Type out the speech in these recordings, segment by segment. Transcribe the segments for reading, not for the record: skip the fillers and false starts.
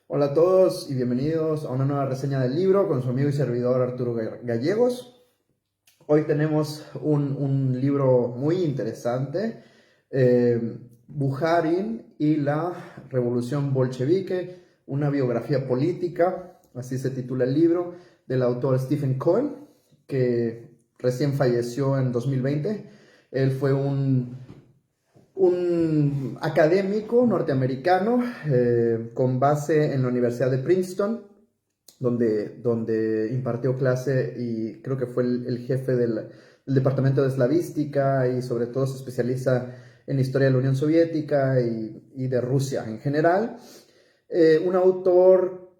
Hola a todos y bienvenidos a una nueva reseña del libro con su amigo y servidor Arturo Gallegos. Hoy tenemos un libro muy interesante, Bukharin y la Revolución Bolchevique, una biografía política, así se titula el libro, del autor Stephen Cohen, que recién falleció en 2020. Él fue un académico norteamericano con base en la Universidad de Princeton, donde impartió clase y creo que fue el jefe del departamento de eslavística y sobre todo se especializa en historia de la Unión Soviética y de Rusia en general. Un autor,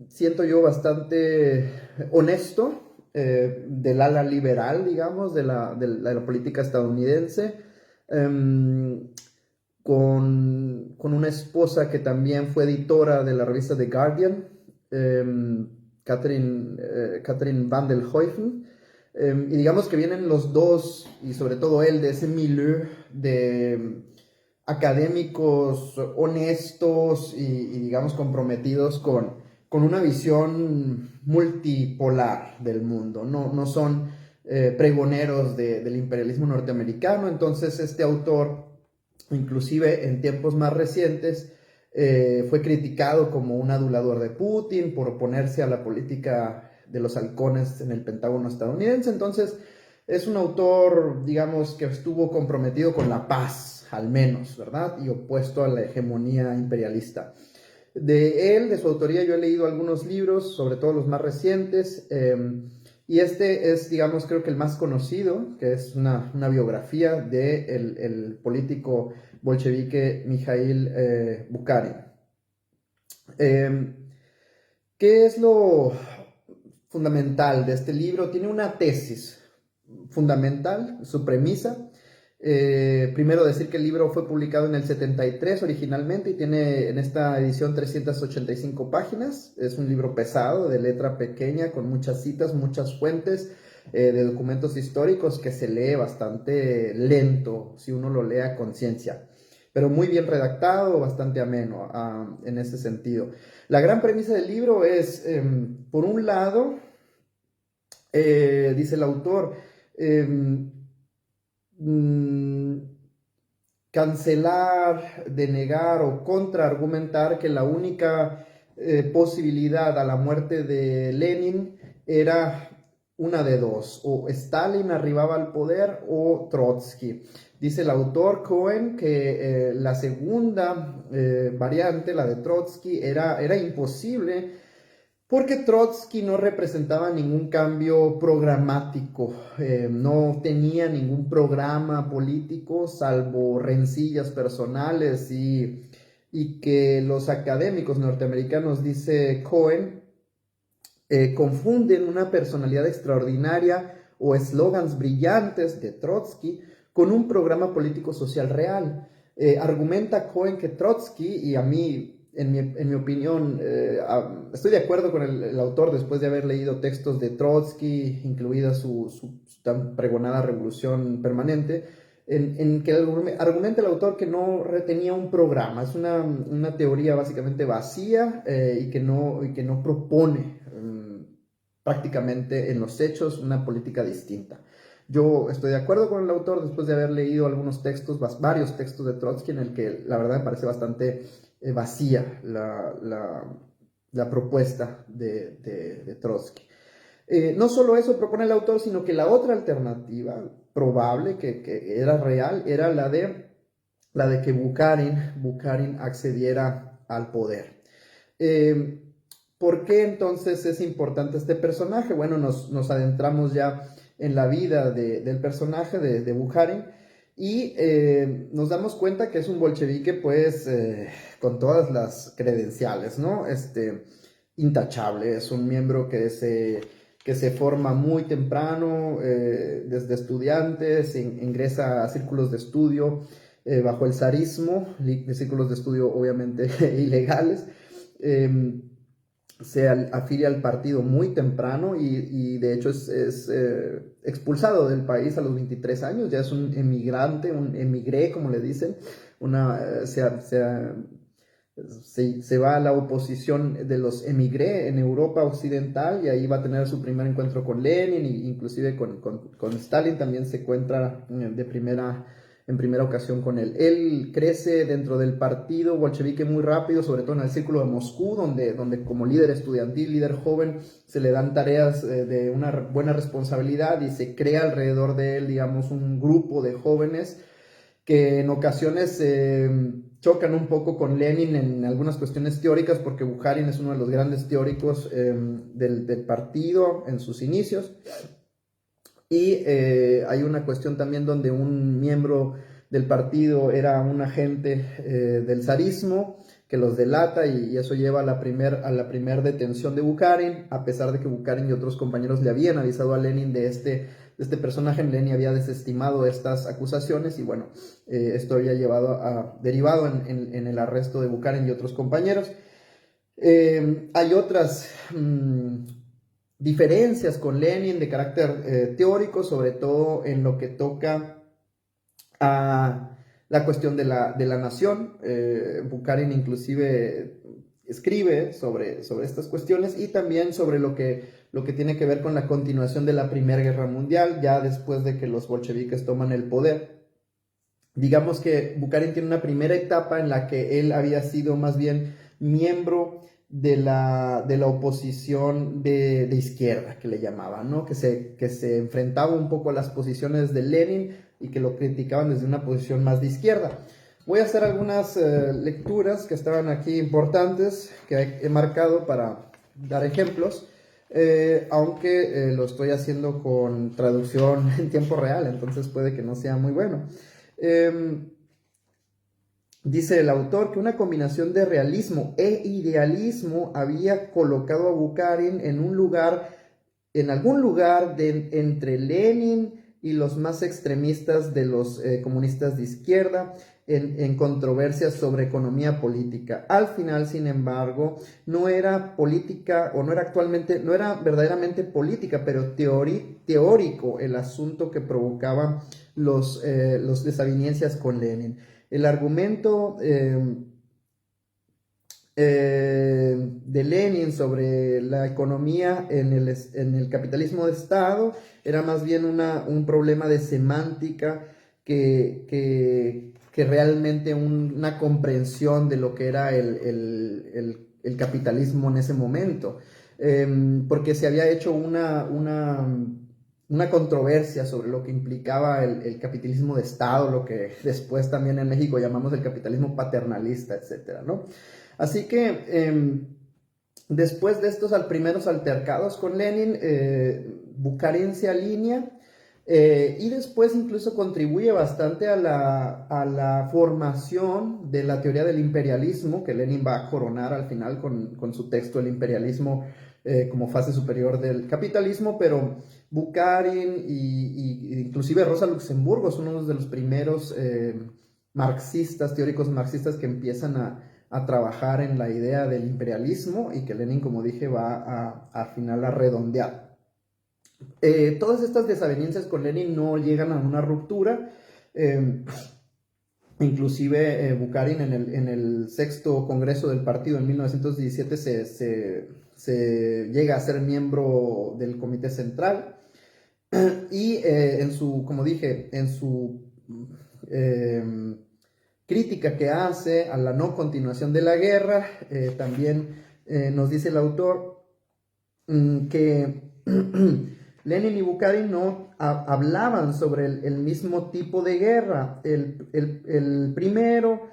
siento yo, bastante honesto, del ala liberal, digamos, de la política estadounidense, con una esposa que también fue editora de la revista The Guardian, Catherine van der Heuvel. Y digamos que vienen los dos, y sobre todo él, de ese milieu de académicos honestos y digamos comprometidos con una visión multipolar del mundo. No son pregoneros del imperialismo norteamericano. Entonces este autor, inclusive en tiempos más recientes, fue criticado como un adulador de Putin por oponerse a la política de los halcones en el Pentágono estadounidense. Entonces es un autor, digamos, que estuvo comprometido con la paz, al menos, ¿verdad? Y opuesto a la hegemonía imperialista. De él, de su autoría, yo he leído algunos libros, sobre todo los más recientes, y este es, digamos, creo que el más conocido, que es una biografía del de el político bolchevique Mikhail Bukharin. Eh, ¿Qué es lo fundamental de este libro? Tiene una tesis fundamental, su premisa. Primero decir que el libro fue publicado en el 73 originalmente y tiene en esta edición 385 páginas. Es un libro pesado, de letra pequeña, con muchas citas, muchas fuentes de documentos históricos, que se lee bastante lento si uno lo lee a conciencia, pero muy bien redactado, bastante ameno en ese sentido. La gran premisa del libro es, por un lado, dice el autor, mm, cancelar, denegar o contraargumentar que la única posibilidad a la muerte de Lenin era una de dos: o Stalin arribaba al poder o Trotsky. Dice el autor Cohen que la segunda variante, la de Trotsky, era imposible porque Trotsky no representaba ningún cambio programático, no tenía ningún programa político salvo rencillas personales y que los académicos norteamericanos, dice Cohen, confunden una personalidad extraordinaria o eslogans brillantes de Trotsky con un programa político social real. Argumenta Cohen que Trotsky, y a mí, en mi opinión, estoy de acuerdo con el autor después de haber leído textos de Trotsky, incluida su tan pregonada revolución permanente, en que argumenta el autor que no retenía un programa. Es una teoría básicamente vacía, y que no propone prácticamente en los hechos una política distinta. Yo estoy de acuerdo con el autor después de haber leído algunos textos, varios textos de Trotsky, en el que la verdad me parece bastante vacía la propuesta de Trotsky. No solo eso propone el autor, sino que la otra alternativa probable, que era real, era la de que Bukharin accediera al poder. Eh, ¿Por qué entonces es importante este personaje? Bueno, nos adentramos ya en la vida del personaje de Bukharin y nos damos cuenta que es un bolchevique, pues, con todas las credenciales, ¿no? Intachable, es un miembro que se forma muy temprano, desde estudiantes, ingresa a círculos de estudio bajo el zarismo, círculos de estudio obviamente ilegales. Se afilia al partido muy temprano y de hecho es expulsado del país a los 23 años. Ya es un emigrante, un emigré, como le dicen. se va a la oposición de los émigrés en Europa Occidental y ahí va a tener su primer encuentro con Lenin, e inclusive con Stalin también se encuentra en primera ocasión con él. Él crece dentro del partido bolchevique muy rápido, sobre todo en el círculo de Moscú, donde como líder estudiantil, líder joven, se le dan tareas de una buena responsabilidad y se crea alrededor de él, digamos, un grupo de jóvenes que en ocasiones chocan un poco con Lenin en algunas cuestiones teóricas, porque Bukharin es uno de los grandes teóricos del partido en sus inicios. Y hay una cuestión también donde un miembro del partido era un agente del zarismo que los delata y eso lleva a la primer detención de Bukharin, a pesar de que Bukharin y otros compañeros le habían avisado a Lenin de este personaje. Lenin había desestimado estas acusaciones y bueno, esto había derivado en el arresto de Bukharin y otros compañeros. Hay otras diferencias con Lenin de carácter teórico, sobre todo en lo que toca a la cuestión de la nación. Bukharin inclusive escribe sobre estas cuestiones y también sobre lo que tiene que ver con la continuación de la Primera Guerra Mundial, ya después de que los bolcheviques toman el poder. Digamos que Bukharin tiene una primera etapa en la que él había sido más bien miembro de la oposición de izquierda, que le llamaban, ¿no? Que se enfrentaba un poco a las posiciones de Lenin y que lo criticaban desde una posición más de izquierda. Voy a hacer algunas lecturas que estaban aquí importantes, que he marcado para dar ejemplos, aunque lo estoy haciendo con traducción en tiempo real, entonces puede que no sea muy bueno. Dice el autor que una combinación de realismo e idealismo había colocado a Bukharin en algún lugar entre Lenin y los más extremistas de los comunistas de izquierda en controversias sobre economía política. Al final, sin embargo, no era política, o no era verdaderamente política, pero teórico el asunto que provocaba los desavenencias con Lenin. El argumento de Lenin sobre la economía en el capitalismo de Estado era más bien un problema de semántica que realmente una comprensión de lo que era el capitalismo en ese momento, porque se había hecho una controversia sobre lo que implicaba el capitalismo de Estado, lo que después también en México llamamos el capitalismo paternalista, etcétera, ¿no? Así que después de estos primeros altercados con Lenin, Bukharin se alinea y después incluso contribuye bastante a la formación de la teoría del imperialismo, que Lenin va a coronar al final con su texto El imperialismo como fase superior del capitalismo, pero Bukharin y inclusive Rosa Luxemburgo son uno de los primeros teóricos marxistas que empiezan a trabajar en la idea del imperialismo y que Lenin, como dije, va al final a redondear. Todas estas desavenencias con Lenin no llegan a una ruptura. Inclusive Bukharin en el sexto congreso del partido en 1917 se llega a ser miembro del comité central y como dije, en su crítica que hace a la no continuación de la guerra, también nos dice el autor que Lenin y Bukharin no hablaban sobre el mismo tipo de guerra. El primero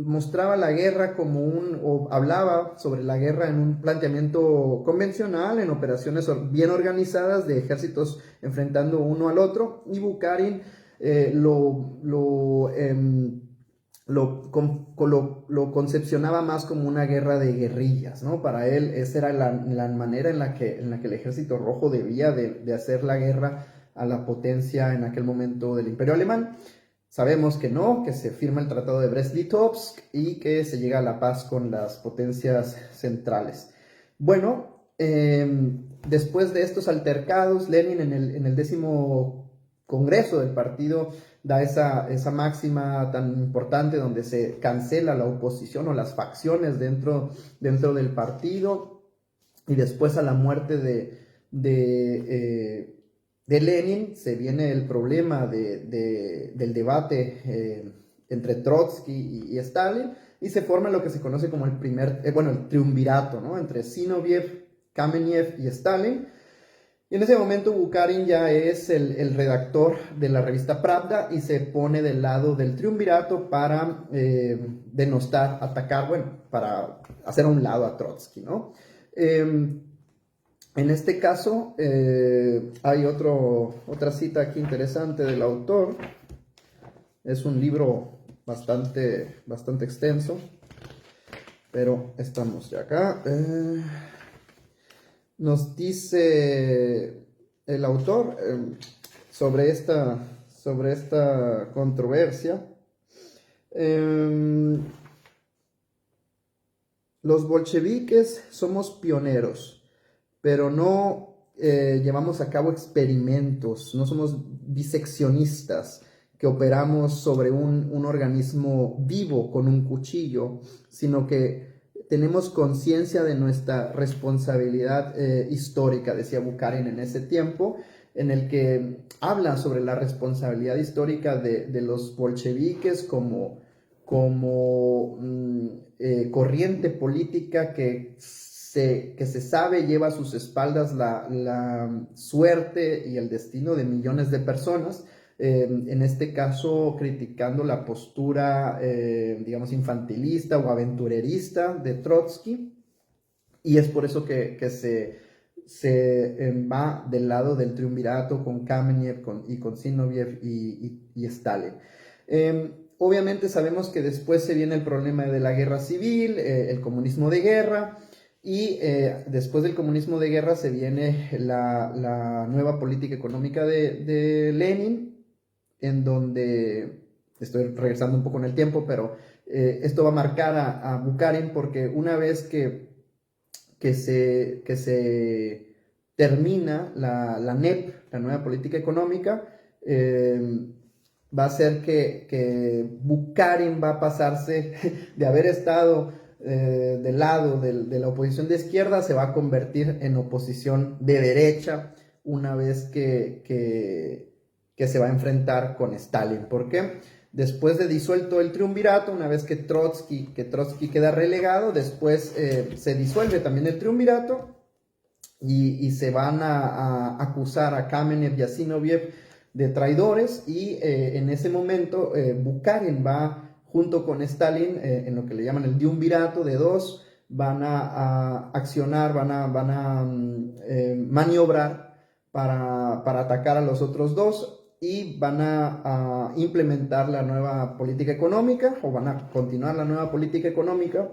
mostraba la guerra o hablaba sobre la guerra en un planteamiento convencional, en operaciones bien organizadas de ejércitos enfrentando uno al otro, y Bukharin lo concepcionaba más como una guerra de guerrillas, ¿no? Para él esa era la manera en la que el Ejército Rojo debía de hacer la guerra a la potencia en aquel momento del Imperio Alemán. Sabemos que no, que se firma el Tratado de Brest-Litovsk y que se llega a la paz con las potencias centrales. Bueno, después de estos altercados, Lenin en el 10º Congreso del partido da esa máxima tan importante donde se cancela la oposición o las facciones dentro del partido. Y después, a la muerte de Lenin, se viene el problema del debate entre Trotsky y Stalin, y se forma lo que se conoce como el triunvirato, ¿no? Entre Zinoviev, Kamenev y Stalin. Y en ese momento Bukharin ya es el redactor de la revista Pravda y se pone del lado del triunvirato para denostar, atacar, para hacer a un lado a Trotsky, ¿no? En este caso hay otra cita aquí interesante del autor. Es un libro bastante extenso, pero estamos ya acá. Nos dice el autor sobre esta controversia. Los bolcheviques somos pioneros, pero no llevamos a cabo experimentos, no somos diseccionistas que operamos sobre un organismo vivo con un cuchillo, sino que tenemos conciencia de nuestra responsabilidad histórica, decía Bukharin en ese tiempo, en el que habla sobre la responsabilidad histórica de los bolcheviques como corriente política que se sabe lleva a sus espaldas la suerte y el destino de millones de personas. En este caso criticando la postura, digamos, infantilista o aventurerista de Trotsky, y es por eso que se va del lado del triunvirato con Kamenev y con Zinoviev y Stalin. Obviamente sabemos que después se viene el problema de la guerra civil, el comunismo de guerra, y después del comunismo de guerra se viene la nueva política económica de Lenin, en donde, estoy regresando un poco en el tiempo, pero esto va a marcar a Bukharin, porque una vez que se termina la NEP, la nueva política económica, va a ser que Bukharin va a pasarse de haber estado del lado de la oposición de izquierda, se va a convertir en oposición de derecha una vez que se va a enfrentar con Stalin. ¿Por qué? Después de disuelto el triunvirato, una vez que Trotsky queda relegado, después se disuelve también el triunvirato y se van a acusar a Kamenev y a Zinoviev de traidores, y en ese momento Bukharin va junto con Stalin en lo que le llaman el triunvirato de dos, van a accionar, van a maniobrar para atacar a los otros dos, y van a implementar la nueva política económica, o van a continuar la nueva política económica.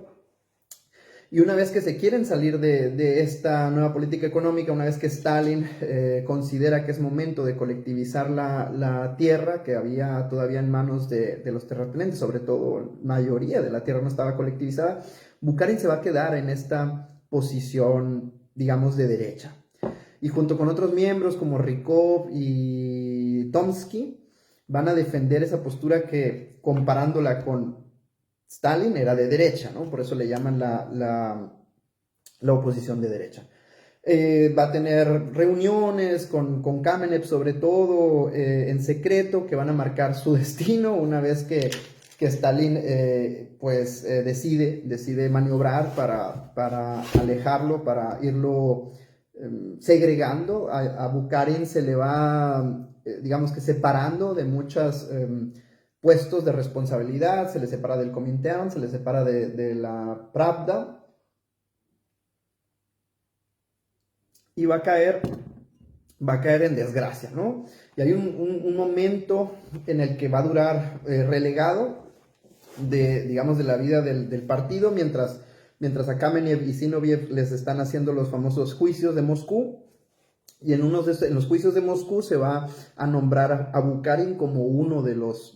Y una vez que se quieren salir de esta nueva política económica, una vez que Stalin considera que es momento de colectivizar la tierra, que había todavía en manos de los terratenientes, sobre todo la mayoría de la tierra no estaba colectivizada, Bukharin se va a quedar en esta posición, digamos, de derecha. Y junto con otros miembros como Rykov y Tomsky, van a defender esa postura que, comparándola con Stalin, era de derecha, ¿no? Por eso le llaman la oposición de derecha. Va a tener reuniones con Kamenev, sobre todo en secreto, que van a marcar su destino una vez que Stalin decide maniobrar para alejarlo, para irlo segregando. A Bukharin se le va, digamos que separando de muchos puestos de responsabilidad, se le separa del Komintern, se le separa de la Pravda, y va a caer en desgracia, ¿no? Y hay un momento en el que va a durar relegado digamos, de la vida del partido, mientras a Kamenev y Zinoviev les están haciendo los famosos juicios de Moscú. Y en los juicios de Moscú se va a nombrar a Bukharin como uno de los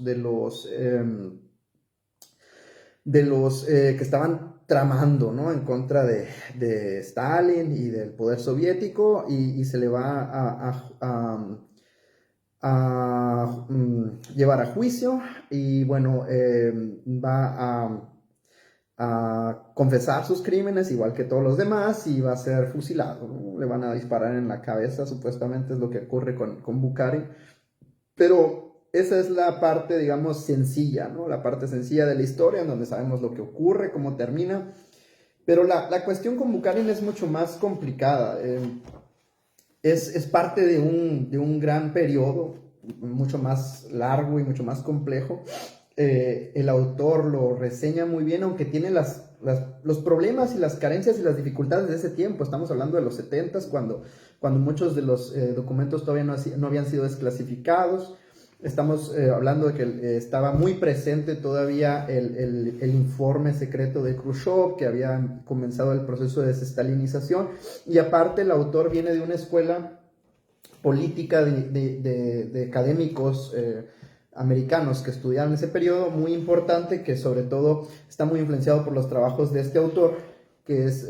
que estaban tramando, ¿no?, en contra de Stalin y del poder soviético, y se le va llevar a juicio y bueno, va a confesar sus crímenes igual que todos los demás y va a ser fusilado, ¿no? Le van a disparar en la cabeza, supuestamente es lo que ocurre con Bukhari, pero esa es la parte, digamos, sencilla, ¿no? La parte sencilla de la historia en donde sabemos lo que ocurre, cómo termina, pero la cuestión con Bukharin es mucho más complicada. Es parte de un gran periodo, mucho más largo y mucho más complejo. El autor lo reseña muy bien, aunque tiene los problemas y las carencias y las dificultades de ese tiempo. Estamos hablando de los 70s, cuando muchos de los documentos todavía no habían sido desclasificados. Estamos hablando de que estaba muy presente todavía el informe secreto de Khrushchev, que había comenzado el proceso de desestalinización, y aparte el autor viene de una escuela política de académicos americanos que estudiaron ese periodo, muy importante, que sobre todo está muy influenciado por los trabajos de este autor, que es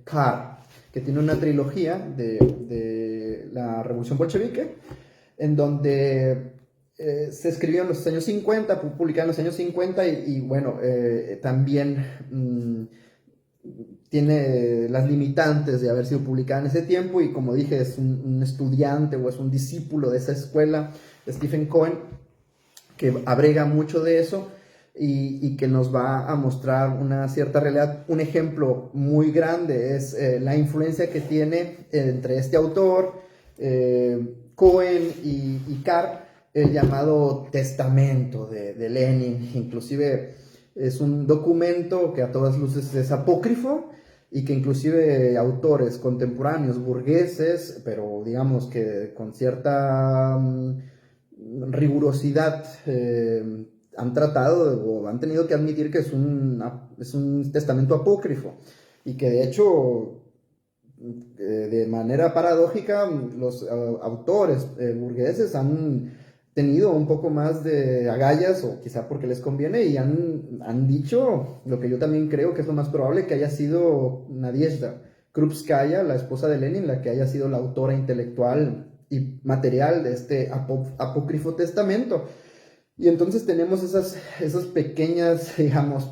Carr, que tiene una trilogía de la Revolución Bolchevique, en donde se escribió en los años 50, publicado en los años 50 y bueno, también tiene las limitantes de haber sido publicada en ese tiempo y como dije es un estudiante o es un discípulo de esa escuela, Stephen Cohen, que abrega mucho de eso y que nos va a mostrar una cierta realidad. Un ejemplo muy grande es la influencia que tiene entre este autor, Cohen y Carr, el llamado testamento de Lenin. Inclusive es un documento que a todas luces es apócrifo y que inclusive autores contemporáneos, burgueses, pero digamos que con cierta rigurosidad, han tratado o han tenido que admitir que es un testamento apócrifo y que de hecho de manera paradójica los autores burgueses han tenido un poco más de agallas, o quizá porque les conviene, y han dicho lo que yo también creo que es lo más probable, que haya sido Nadezhda Krupskaya, la esposa de Lenin, la que haya sido la autora intelectual y material de este apócrifo testamento. Y entonces tenemos esas pequeñas, digamos,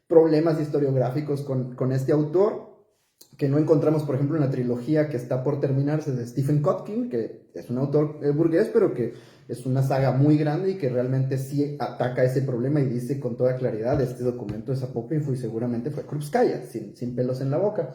problemas historiográficos con este autor, que no encontramos, por ejemplo, en la trilogía que está por terminarse de Stephen Kotkin, que es un autor burgués, pero que es una saga muy grande y que realmente sí ataca ese problema y dice con toda claridad, este documento es apócrifo y seguramente fue Krupskaya, sin pelos en la boca.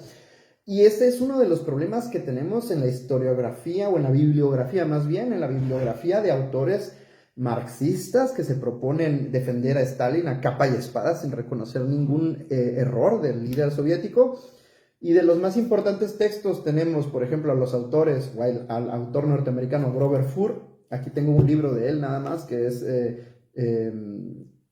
Y ese es uno de los problemas que tenemos en la historiografía, o en la bibliografía más bien, en la bibliografía de autores marxistas que se proponen defender a Stalin a capa y espada sin reconocer ningún error del líder soviético. Y de los más importantes textos tenemos, por ejemplo, a los autores, o al autor norteamericano Grover Furr. Aquí tengo un libro de él nada más, que es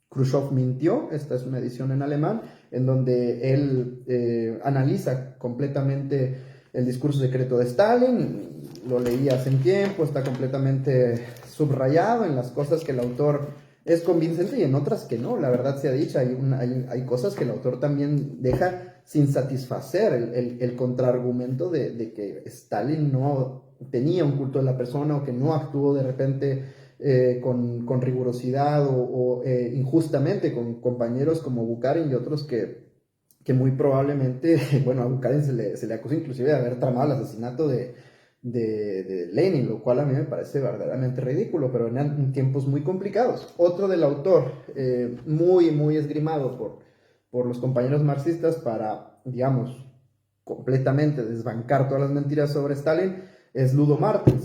Khrushchev mintió. Esta es una edición en alemán, en donde él analiza completamente el discurso secreto de Stalin. Lo leí hace un tiempo, está completamente subrayado en las cosas que el autor es convincente y en otras que no. La verdad sea dicha, hay cosas que el autor también deja sin satisfacer el contraargumento de que Stalin no tenía un culto de la persona, o que no actuó de repente con rigurosidad o injustamente con compañeros como Bukharin y otros que muy probablemente, bueno, a Bukharin se le acusa inclusive de haber tramado el asesinato de Lenin, lo cual a mí me parece verdaderamente ridículo, pero en tiempos muy complicados. Otro del autor, muy esgrimado por los compañeros marxistas para, digamos, completamente desbancar todas las mentiras sobre Stalin, es Ludo Martens,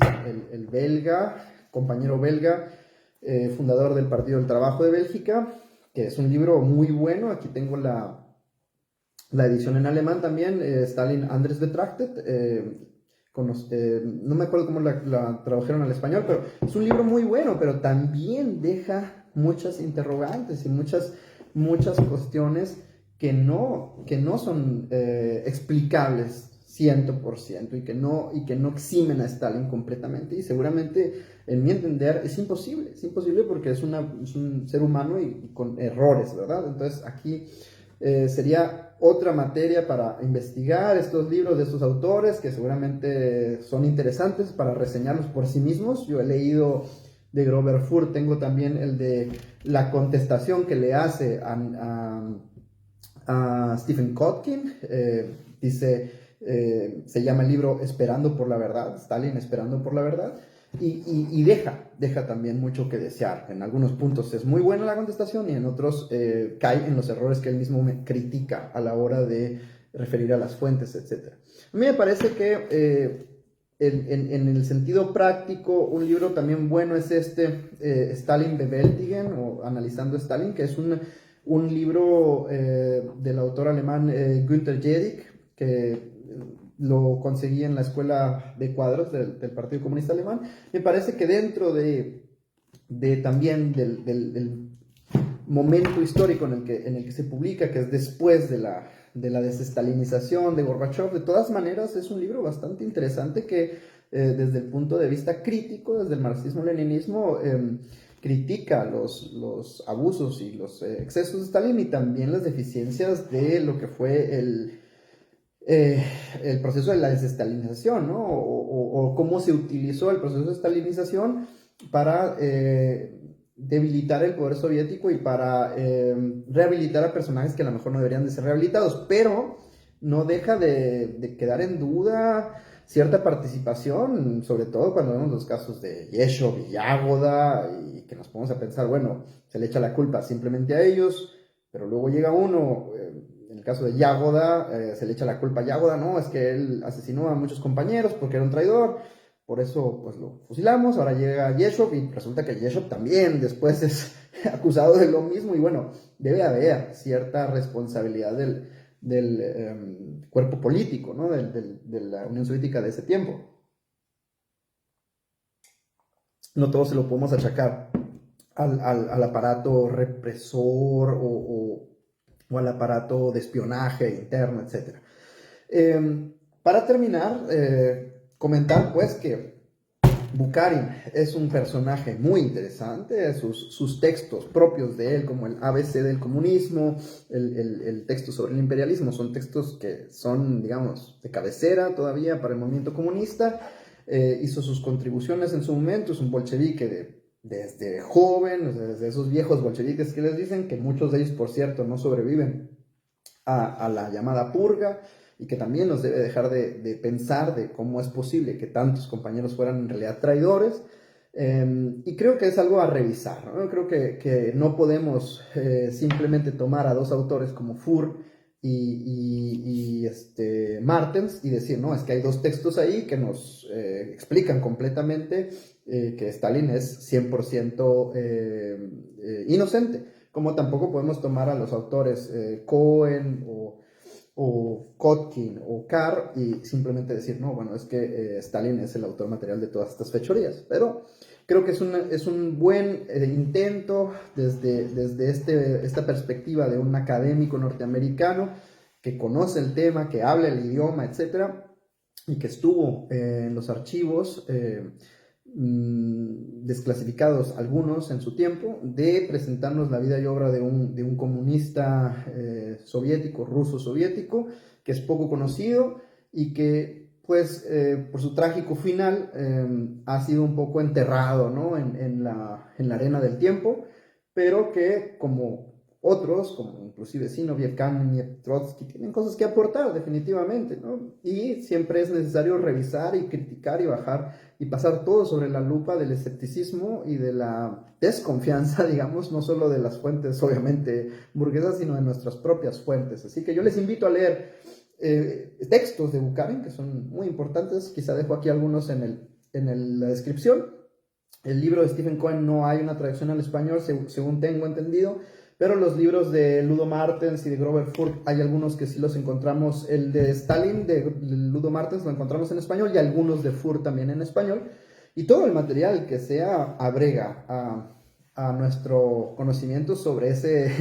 el belga, compañero belga, fundador del Partido del Trabajo de Bélgica, que es un libro muy bueno. Aquí tengo la edición en alemán también, Stalin Anders betrachtet, no me acuerdo cómo la tradujeron al español, pero es un libro muy bueno, pero también deja muchas interrogantes y muchas cuestiones que no son explicables 100% y que no eximen a Stalin completamente, y seguramente en mi entender es imposible porque es un ser humano y con errores, ¿verdad? Entonces aquí sería otra materia para investigar estos libros de estos autores, que seguramente son interesantes para reseñarlos por sí mismos. Yo he leído de Grover Furth. Tengo también el de la contestación que le hace a Stephen Kotkin. Se llama el libro Esperando por la verdad, Stalin esperando por la verdad. Y deja también mucho que desear. En algunos puntos es muy buena la contestación y en otros cae en los errores que él mismo me critica a la hora de referir a las fuentes, etc. A mí me parece que en el sentido práctico, un libro también bueno es Stalin Bewältigen, o Analizando Stalin, que es un libro del autor alemán Günter Jedig, que lo conseguí en la escuela de cuadros del Partido Comunista Alemán. Me parece que dentro también del momento histórico en el que se publica, que es después de la desestalinización de Gorbachev, de todas maneras es un libro bastante interesante que desde el punto de vista crítico, desde el marxismo-leninismo, critica los abusos y los excesos de Stalin y también las deficiencias de lo que fue el proceso de la desestalinización, ¿no? O cómo se utilizó el proceso de estalinización para debilitar el poder soviético y para rehabilitar a personajes que a lo mejor no deberían de ser rehabilitados, pero no deja de quedar en duda cierta participación, sobre todo cuando vemos los casos de Yeshov y Yagoda, y que nos ponemos a pensar, bueno, se le echa la culpa simplemente a ellos, pero luego llega uno, en el caso de Yagoda, se le echa la culpa a Yagoda, no, es que él asesinó a muchos compañeros porque era un traidor, por eso pues lo fusilamos. Ahora llega Yeshov y resulta que Yeshov también después es acusado de lo mismo, y bueno, debe haber cierta responsabilidad del cuerpo político, ¿no? de la Unión Soviética de ese tiempo. No todo se lo podemos achacar al aparato represor o al aparato de espionaje interno, etc. Para terminar, comentar pues que Bukharin es un personaje muy interesante. Sus textos propios de él, como el ABC del comunismo, el texto sobre el imperialismo, son textos que son, digamos, de cabecera todavía para el movimiento comunista. Hizo sus contribuciones en su momento, es un bolchevique desde joven, desde esos viejos bolcheviques que les dicen, que muchos de ellos, por cierto, no sobreviven a la llamada purga, y que también nos debe dejar de pensar de cómo es posible que tantos compañeros fueran en realidad traidores. Y creo que es algo a revisar, ¿no? Creo que no podemos simplemente tomar a dos autores como Furth y Martens y decir, no, es que hay dos textos ahí que nos explican completamente que Stalin es 100% inocente, como tampoco podemos tomar a los autores Cohen o Kotkin o Carr y simplemente decir, no, bueno, es que Stalin es el autor material de todas estas fechorías. Pero creo que es un buen intento desde esta perspectiva de un académico norteamericano que conoce el tema, que habla el idioma, etcétera, y que estuvo en los archivos desclasificados algunos en su tiempo, de presentarnos la vida y obra de un comunista soviético, ruso soviético, que es poco conocido y que pues por su trágico final ha sido un poco enterrado, ¿no? en la arena del tiempo, pero que como otros, como inclusive Zinoviev, Kamenev, Trotsky, tienen cosas que aportar definitivamente, ¿no? Y siempre es necesario revisar y criticar y bajar y pasar todo sobre la lupa del escepticismo y de la desconfianza, digamos, no solo de las fuentes obviamente burguesas, sino de nuestras propias fuentes. Así que yo les invito a leer textos de Bukharin, que son muy importantes. Quizá dejo aquí algunos en la descripción. El libro de Stephen Cohen no hay una traducción al español, según tengo entendido, pero los libros de Ludo Martens y de Grover Furth hay algunos que sí los encontramos. El de Stalin de Ludo Martens lo encontramos en español y algunos de Furth también en español. Y todo el material que sea agrega a nuestro conocimiento sobre ese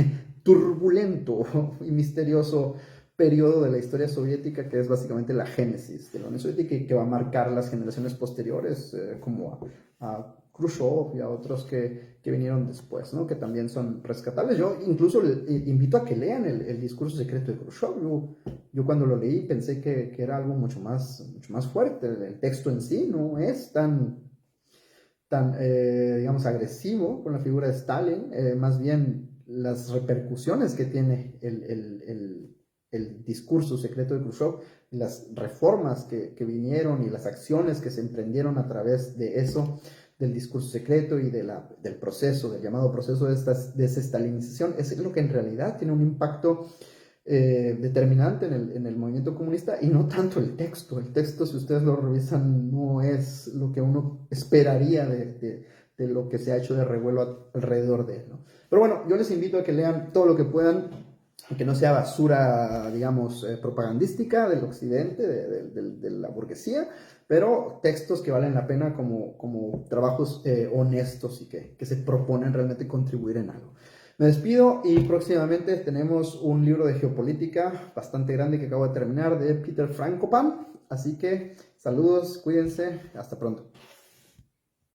turbulento y misterioso periodo de la historia soviética, que es básicamente la génesis de la Unión Soviética y que va a marcar las generaciones posteriores, como a Khrushchev y a otros que vinieron después, ¿no? Que también son rescatables. Yo incluso invito a que lean el discurso secreto de Khrushchev. Yo cuando lo leí pensé que era algo mucho más fuerte. El texto en sí no es tan tan, digamos, agresivo con la figura de Stalin, más bien las repercusiones que tiene el discurso secreto de Khrushchev, las reformas que vinieron y las acciones que se emprendieron a través de eso, del discurso secreto y del proceso, del llamado proceso de desestalinización, es lo que en realidad tiene un impacto determinante en el movimiento comunista, y no tanto el texto. El texto, si ustedes lo revisan, no es lo que uno esperaría de lo que se ha hecho de revuelo alrededor de él, ¿no? Pero bueno, yo les invito a que lean todo lo que puedan, que no sea basura, digamos, propagandística del occidente, de la burguesía, pero textos que valen la pena como trabajos honestos y que se proponen realmente contribuir en algo. Me despido y próximamente tenemos un libro de geopolítica bastante grande que acabo de terminar de Peter Frankopan. Así que saludos, cuídense, hasta pronto.